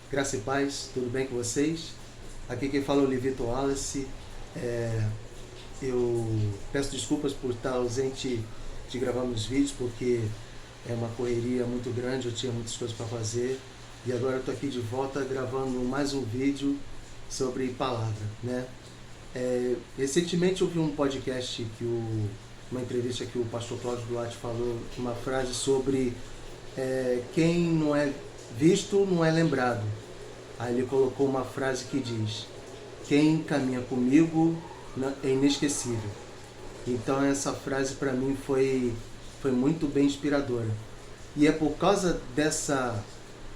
Graça e paz, tudo bem com vocês? Aqui quem fala é o Levito Wallace. Eu peço desculpas por estar ausente de gravar meus vídeos, porque é uma correria muito grande, eu tinha muitas coisas para fazer. E agora eu estou aqui de volta gravando mais um vídeo sobre palavra, né? Recentemente eu vi um podcast, uma entrevista que o pastor Cláudio Duarte falou uma frase sobre quem não é visto não é lembrado. Aí ele colocou uma frase que diz: quem caminha comigo é inesquecível. Então essa frase para mim foi muito bem inspiradora. E é por causa dessa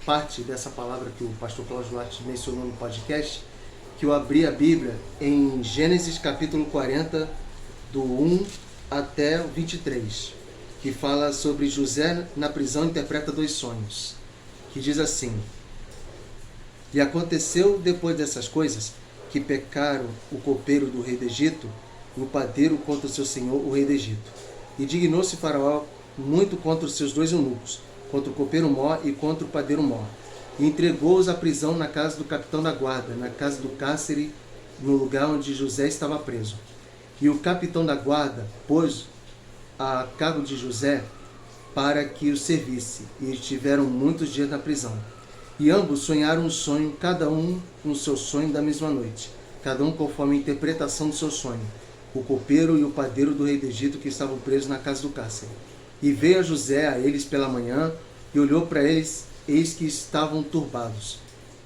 parte, dessa palavra que o pastor Cláudio Duarte mencionou no podcast, que eu abri a Bíblia em Gênesis capítulo 40, do 1 até o 23, que fala sobre José na prisão interpreta 2 sonhos, que diz assim: e aconteceu depois dessas coisas, que pecaram o copeiro do rei do Egito e o padeiro contra o seu senhor, o rei do Egito. E dignou-se Faraó muito contra os seus 2 eunucos, contra o copeiro Mó e contra o padeiro Mó. E entregou-os à prisão na casa do capitão da guarda, na casa do cárcere, no lugar onde José estava preso. E o capitão da guarda pôs a cargo de José para que o servisse, e estiveram muitos dias na prisão. E ambos sonharam um sonho, cada um no seu sonho da mesma noite, cada um conforme a interpretação do seu sonho, o copeiro e o padeiro do rei do Egito, que estavam presos na casa do cárcere. E veio a José a eles pela manhã, e olhou para eles, eis que estavam turbados.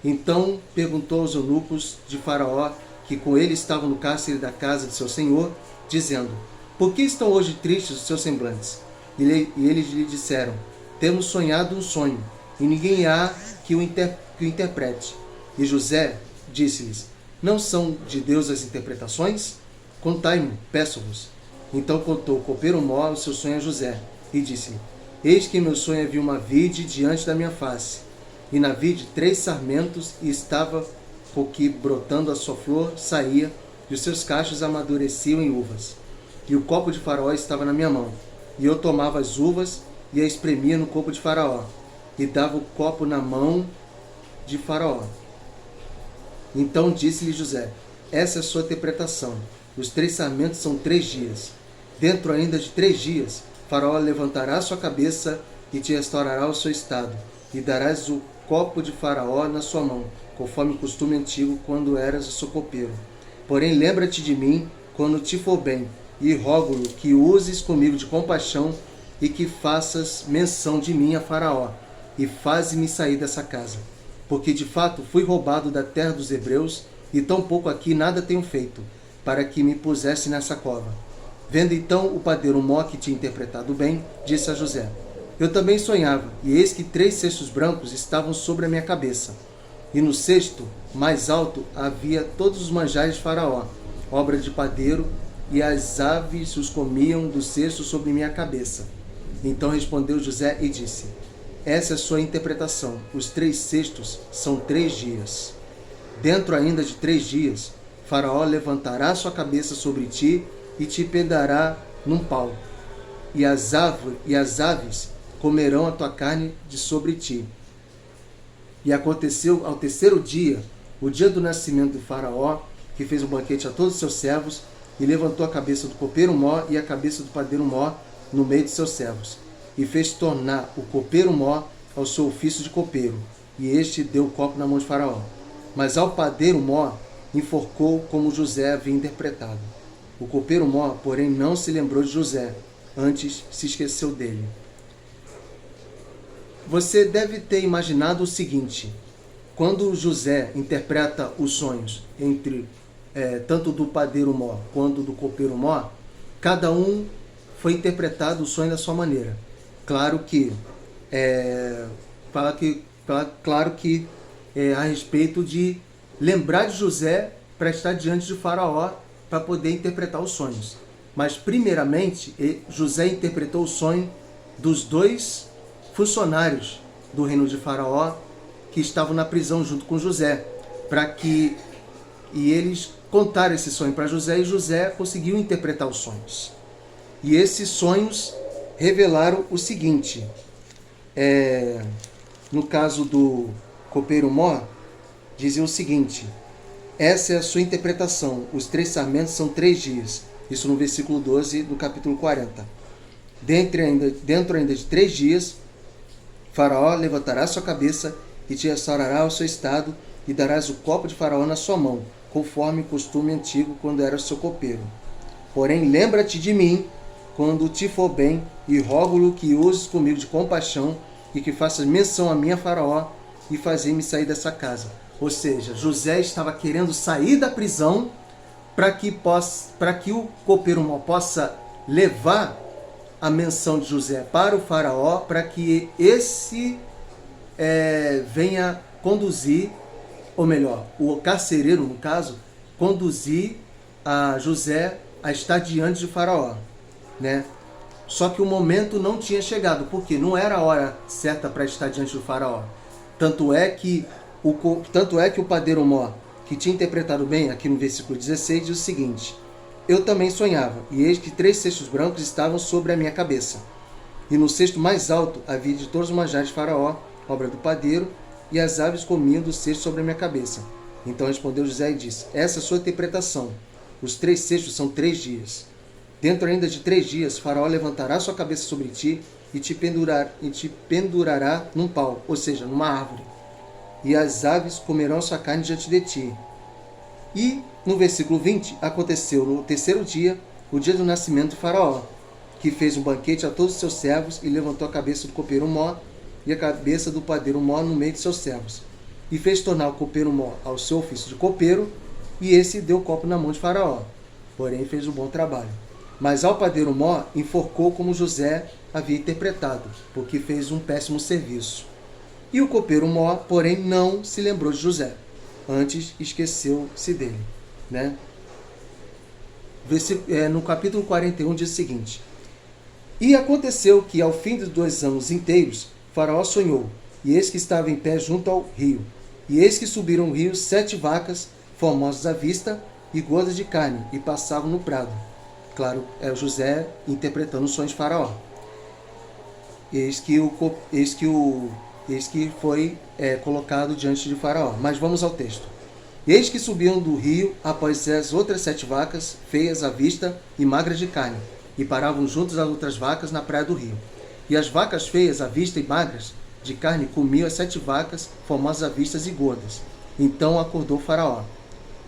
Então perguntou aos eunucos de Faraó, que com ele estavam no cárcere da casa de seu senhor, dizendo: por que estão hoje tristes os seus semblantes? E eles lhe disseram: temos sonhado um sonho, e ninguém há que o interprete. E José disse-lhes: não são de Deus as interpretações? Contai-me, peço-vos. Então contou o copeiro Mó o seu sonho a José, e disse-lhe: eis que em meu sonho havia uma vide diante da minha face, e na vide 3 sarmentos, e estava coqui brotando a sua flor, saía, e os seus cachos amadureciam em uvas. E o copo de Faraó estava na minha mão, e eu tomava as uvas, e a espremia no copo de Faraó, e dava o copo na mão de Faraó. Então disse-lhe José: essa é a sua interpretação. Os 3 sarmentos são 3 dias. Dentro ainda de 3 dias, Faraó levantará sua cabeça e te restaurará o seu estado, e darás o copo de Faraó na sua mão, conforme o costume antigo quando eras o seu copeiro. Porém lembra-te de mim quando te for bem, e rogo-lo que uses comigo de compaixão, e que faças menção de mim a Faraó, e faze-me sair dessa casa. Porque de fato fui roubado da terra dos hebreus, e tão pouco aqui nada tenho feito, para que me pusesse nessa cova. Vendo então o padeiro Mó que tinha interpretado bem, disse a José: eu também sonhava, e eis que 3 cestos brancos estavam sobre a minha cabeça. E no cesto mais alto havia todos os manjares de Faraó, obra de padeiro, e as aves os comiam do cesto sobre minha cabeça. Então respondeu José e disse: essa é a sua interpretação. Os 3 cestos são 3 dias. Dentro ainda de 3 dias, Faraó levantará sua cabeça sobre ti e te pendará num pau. E as aves comerão a tua carne de sobre ti. E aconteceu ao 3º dia, o dia do nascimento de Faraó, que fez um banquete a todos os seus servos, e levantou a cabeça do copeiro Mó e a cabeça do padeiro Mó no meio de seus servos, e fez tornar o copeiro Mó ao seu ofício de copeiro, e este deu o copo na mão de Faraó. Mas ao padeiro Mó enforcou como José havia interpretado. O copeiro Mó, porém, não se lembrou de José, antes se esqueceu dele. Você deve ter imaginado o seguinte: quando José interpreta os sonhos entre tanto do padeiro Mó quanto do copeiro Mó, cada um foi interpretado o sonho da sua maneira. Claro que a respeito de lembrar de José para estar diante de Faraó para poder interpretar os sonhos. Mas primeiramente José interpretou o sonho dos 2 funcionários do reino de Faraó que estavam na prisão junto com José, e eles contaram esse sonho para José, e José conseguiu interpretar os sonhos. E esses sonhos revelaram o seguinte: no caso do copeiro Mó, dizia o seguinte: essa é a sua interpretação, os 3 sarmentos são 3 dias. Isso no versículo 12 do capítulo 40. Dentro ainda de 3 dias, Faraó levantará sua cabeça e te restaurará o seu estado, e darás o copo de Faraó na sua mão, conforme o costume antigo quando era seu copeiro. Porém, lembra-te de mim quando te for bem, e rogo-lhe que uses comigo de compaixão, e que faças menção a mim a Faraó, e fazer-me sair dessa casa. Ou seja, José estava querendo sair da prisão para que o copeiro Mó possa levar a menção de José para o Faraó, para que esse venha conduzir, ou melhor, o carcereiro, no caso, conduzir a José a estar diante de Faraó, né? Só que o momento não tinha chegado, porque não era a hora certa para estar diante do Faraó. Tanto é que o padeiro Mó, que tinha interpretado bem aqui no versículo 16, diz o seguinte: eu também sonhava, e eis que 3 cestos brancos estavam sobre a minha cabeça. E no cesto mais alto havia de todos os manjares de Faraó, obra do padeiro, e as aves comiam do cesto sobre a minha cabeça. Então respondeu José e disse: essa é a sua interpretação. Os 3 cestos são 3 dias. Dentro ainda de 3 dias, Faraó levantará sua cabeça sobre ti e te pendurará num pau, ou seja, numa árvore. E as aves comerão sua carne diante de ti. E, no versículo 20, aconteceu no 3º dia, o dia do nascimento de Faraó, que fez um banquete a todos os seus servos e levantou a cabeça do copeiro Mó e a cabeça do padeiro Mó no meio de seus servos. E fez tornar o copeiro Mó ao seu ofício de copeiro, e esse deu o copo na mão de Faraó. Porém, fez um bom trabalho. Mas ao padeiro Mó enforcou como José havia interpretado, porque fez um péssimo serviço. E o copeiro Mó, porém, não se lembrou de José. Antes esqueceu-se dele, né? No capítulo 41 diz o seguinte: e aconteceu que ao fim de 2 anos inteiros, Faraó sonhou, e eis que estava em pé junto ao rio. E eis que subiram o rio 7 vacas, formosas à vista e gordas de carne, e passavam no prado. Claro, é o José interpretando os sonhos de Faraó. Eis que foi colocado diante de Faraó. Mas vamos ao texto. Eis que subiam do rio após as outras 7 vacas, feias à vista e magras de carne, e paravam juntos às outras vacas na praia do rio. E as vacas feias à vista e magras de carne comiam as 7 vacas, formosas à vista e gordas. Então acordou Faraó.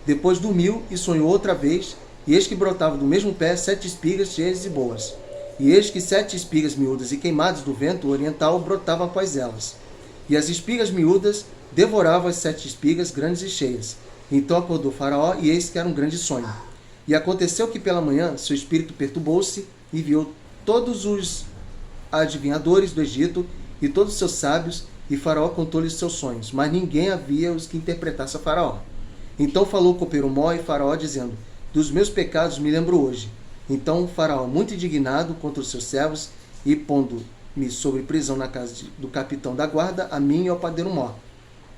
Depois dormiu e sonhou outra vez, e eis que brotava do mesmo pé 7 espigas cheias e boas. E eis que 7 espigas miúdas e queimadas do vento oriental brotavam após elas. E as espigas miúdas devoravam as 7 espigas grandes e cheias. Então acordou Faraó, e eis que era um grande sonho. E aconteceu que pela manhã seu espírito perturbou-se, e viu todos os adivinhadores do Egito e todos os seus sábios, e Faraó contou-lhes seus sonhos, mas ninguém havia os que interpretasse a Faraó. Então falou o copeiro Mó e Faraó, dizendo: dos meus pecados me lembro hoje. Então Faraó, muito indignado contra os seus servos, e pondo-me sobre prisão na casa do capitão da guarda, a mim e ao padeiro Mó.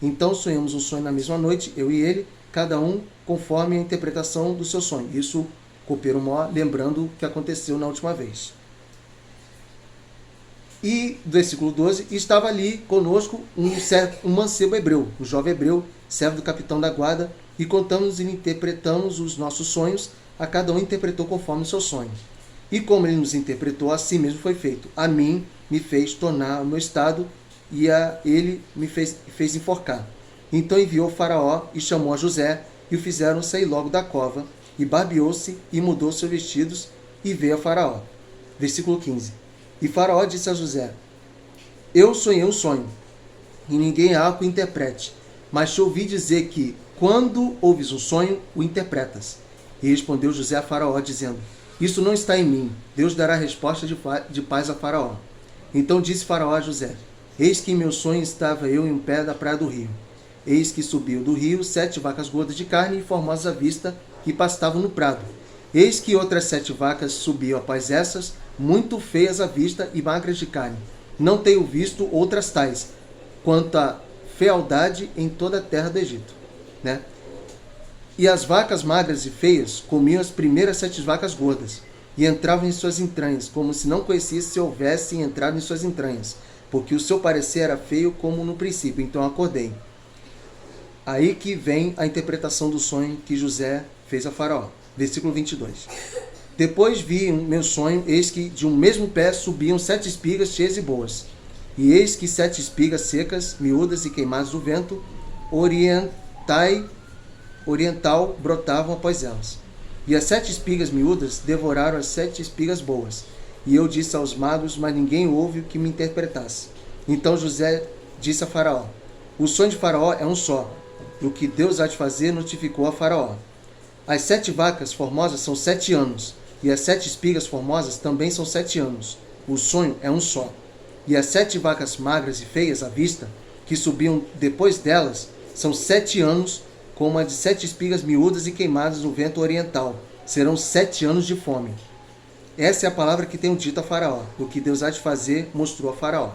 Então sonhamos um sonho na mesma noite, eu e ele, cada um conforme a interpretação do seu sonho. Isso, copeiro Mó, lembrando o que aconteceu na última vez. E, versículo 12, estava ali conosco um mancebo hebreu, um jovem hebreu, servo do capitão da guarda, e contamos e interpretamos os nossos sonhos, a cada um interpretou conforme o seu sonho. E como ele nos interpretou, assim mesmo foi feito. A mim me fez tornar o meu estado, e a ele me fez enforcar. Então enviou Faraó e chamou a José, e o fizeram sair logo da cova, e barbeou-se e mudou seus vestidos, e veio a Faraó. Versículo 15. E Faraó disse a José: eu sonhei um sonho, e ninguém há que o interprete, mas te ouvi dizer que, quando ouves um sonho, o interpretas. E respondeu José a Faraó, dizendo: isso não está em mim, Deus dará resposta de paz a Faraó. Então disse Faraó a José: eis que em meu sonho estava eu em pé da praia do rio. Eis que subiu do rio 7 vacas gordas de carne e formosas à vista, que pastavam no prado. Eis que outras 7 vacas subiam após essas, muito feias à vista e magras de carne. Não tenho visto outras tais, quanto a fealdade em toda a terra do Egito. Né? E as vacas magras e feias comiam as primeiras 7 vacas gordas, e entravam em suas entranhas, como se não conhecesse se houvessem entrado em suas entranhas, porque o seu parecer era feio como no princípio. Então acordei. Aí que vem a interpretação do sonho que José fez a Faraó. Versículo 22. Depois vi um meu sonho, eis que de um mesmo pé subiam 7 espigas cheias e boas. E eis que 7 espigas secas, miúdas e queimadas do vento, oriental brotavam após elas. E as 7 espigas miúdas devoraram as 7 espigas boas. E eu disse aos magos, mas ninguém houve que me interpretasse. Então José disse a Faraó: o sonho de Faraó é um só. E o que Deus há de fazer notificou a Faraó. As 7 vacas formosas são 7 anos, e as 7 espigas formosas também são 7 anos. O sonho é um só. E as 7 vacas magras e feias à vista, que subiam depois delas, são 7 anos, como a de 7 espigas miúdas e queimadas no vento oriental. Serão 7 anos de fome. Essa é a palavra que tenho dito a Faraó. O que Deus há de fazer mostrou a Faraó.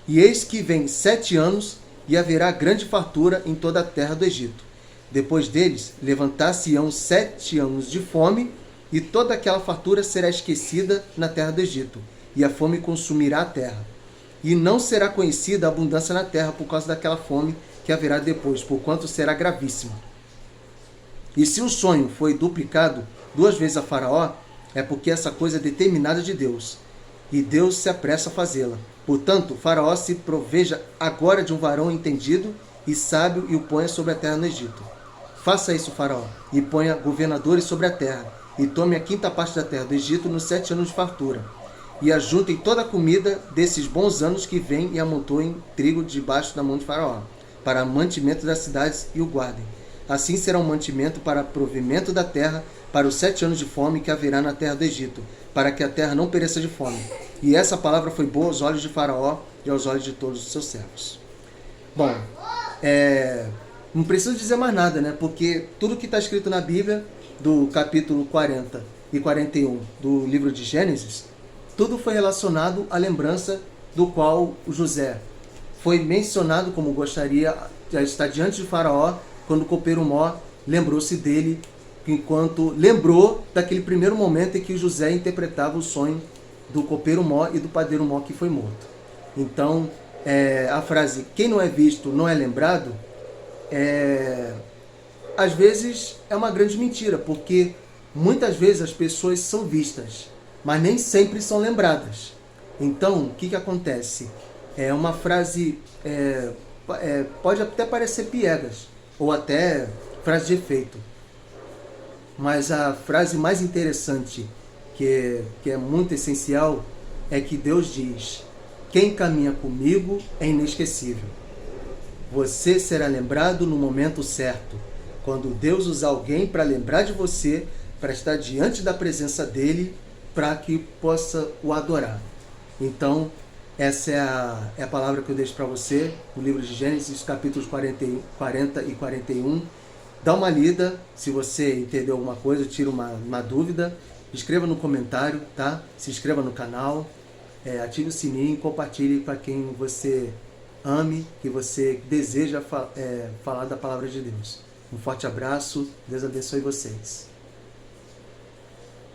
E eis que vem 7 anos, e haverá grande fartura em toda a terra do Egito. Depois deles, levantar-se-ão 7 anos de fome, e toda aquela fartura será esquecida na terra do Egito, e a fome consumirá a terra. E não será conhecida a abundância na terra por causa daquela fome que haverá depois, porquanto será gravíssima. E se o sonho foi duplicado 2 vezes a Faraó, é porque essa coisa é determinada de Deus, e Deus se apressa a fazê-la. Portanto, Faraó se proveja agora de um varão entendido e sábio e o ponha sobre a terra no Egito. Faça isso, Faraó, e ponha governadores sobre a terra, e tome a 5ª parte da terra do Egito nos 7 anos de fartura. E ajuntem toda a comida desses bons anos que vêm e amontoem trigo debaixo da mão de Faraó, para mantimento das cidades e o guardem. Assim será um mantimento para provimento da terra, para os 7 anos de fome que haverá na terra do Egito, para que a terra não pereça de fome. E essa palavra foi boa aos olhos de Faraó e aos olhos de todos os seus servos. Bom, não preciso dizer mais nada, né? Porque tudo que está escrito na Bíblia, do capítulo 40 e 41 do livro de Gênesis, tudo foi relacionado à lembrança do qual o José foi mencionado como gostaria de estar diante de Faraó, quando o copeiro Mó lembrou-se dele, enquanto lembrou daquele primeiro momento em que José interpretava o sonho do copeiro Mó e do padeiro Mó que foi morto. Então, a frase, quem não é visto não é lembrado, às vezes é uma grande mentira, porque muitas vezes as pessoas são vistas, mas nem sempre são lembradas. Então, o que acontece? É uma frase, pode até parecer piegas, ou até frase de efeito. Mas a frase mais interessante, que é muito essencial, é que Deus diz: quem caminha comigo é inesquecível. Você será lembrado no momento certo. Quando Deus usar alguém para lembrar de você, para estar diante da presença dele, para que possa o adorar. Então, essa é a palavra que eu deixo para você, no livro de Gênesis, capítulos 40 e 41. Dá uma lida, se você entendeu alguma coisa, tira uma dúvida, escreva no comentário, tá? Se inscreva no canal, ative o sininho, compartilhe para quem você ame, que você deseja falar da palavra de Deus. Um forte abraço, Deus abençoe vocês.